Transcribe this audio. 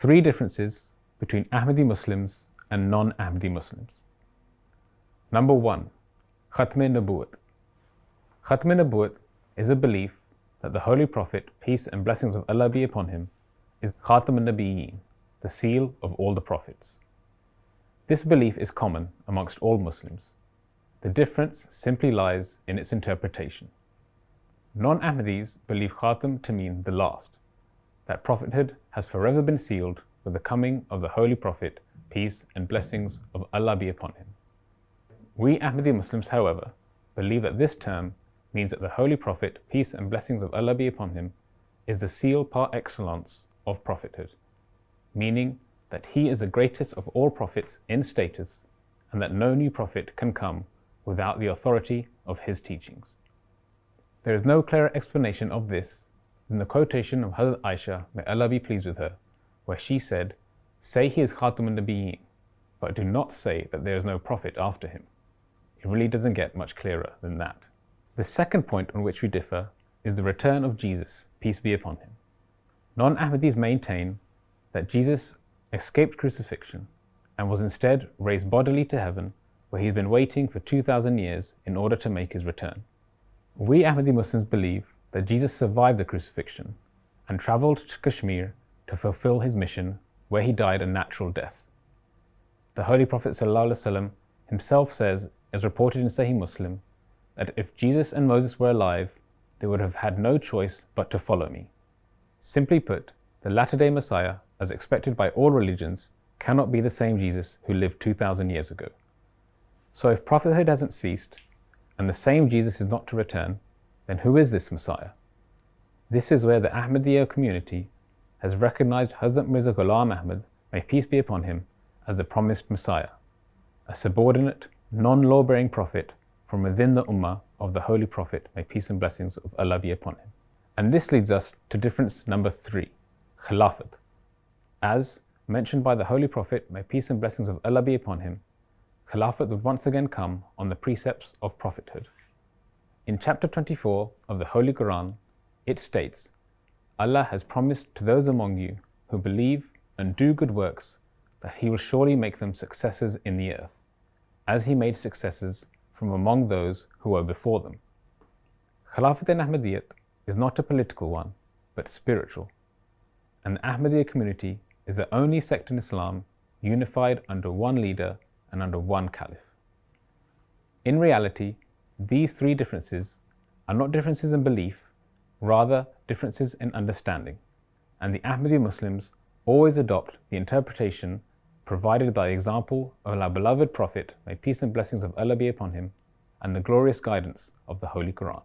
Three differences between Ahmadi Muslims and non-Ahmadi Muslims. Number 1. Khatm-e-Nubuwwat. Khatm-e-Nubuwwat is a belief that the Holy Prophet, peace and blessings of Allah be upon him, is Khatam al-Nabiyyin, the seal of all the prophets. This belief is common amongst all Muslims. The difference simply lies in its interpretation. Non-Ahmadis believe Khatam to mean the last, that prophethood has forever been sealed with the coming of the Holy Prophet, peace and blessings of Allah be upon him. We Ahmadi Muslims, however, believe that this term means that the Holy Prophet, peace and blessings of Allah be upon him, is the seal par excellence of prophethood, meaning that he is the greatest of all prophets in status and that no new prophet can come without the authority of his teachings. There is no clearer explanation of this than the quotation of Hazrat Aisha, may Allah be pleased with her, where she said, "Say he is Khatam al-Nabiyyin, but do not say that there is no prophet after him." It really doesn't get much clearer than that. The second point on which we differ is the return of Jesus, peace be upon him. Non-Ahmadis maintain that Jesus escaped crucifixion and was instead raised bodily to heaven, where he's been waiting for 2,000 years in order to make his return. We Ahmadi Muslims believe that Jesus survived the crucifixion and travelled to Kashmir to fulfill his mission, where he died a natural death. The Holy Prophet ﷺ himself says, as reported in Sahih Muslim, that if Jesus and Moses were alive, they would have had no choice but to follow me. Simply put, the latter-day Messiah, as expected by all religions, cannot be the same Jesus who lived 2,000 years ago. So if prophethood hasn't ceased, and the same Jesus is not to return, then who is this Messiah? This is where the Ahmadiyya community has recognized Hazrat Mirza Ghulam Ahmad, may peace be upon him, as the promised Messiah, a subordinate, non-law-bearing prophet from within the Ummah of the Holy Prophet, may peace and blessings of Allah be upon him. And this leads us to difference number 3, Khilafat. As mentioned by the Holy Prophet, may peace and blessings of Allah be upon him, Khilafat would once again come on the precepts of prophethood. In chapter 24 of the Holy Quran, it states, Allah has promised to those among you who believe and do good works that he will surely make them successors in the earth, as he made successors from among those who were before them. Khilafat in Ahmadiyyat is not a political one, but spiritual, and the Ahmadiyya community is the only sect in Islam unified under one leader and under one caliph. In reality, these three differences are not differences in belief, rather differences in understanding, and the Ahmadi Muslims always adopt the interpretation provided by the example of our beloved Prophet, may peace and blessings of Allah be upon him, and the glorious guidance of the Holy Quran.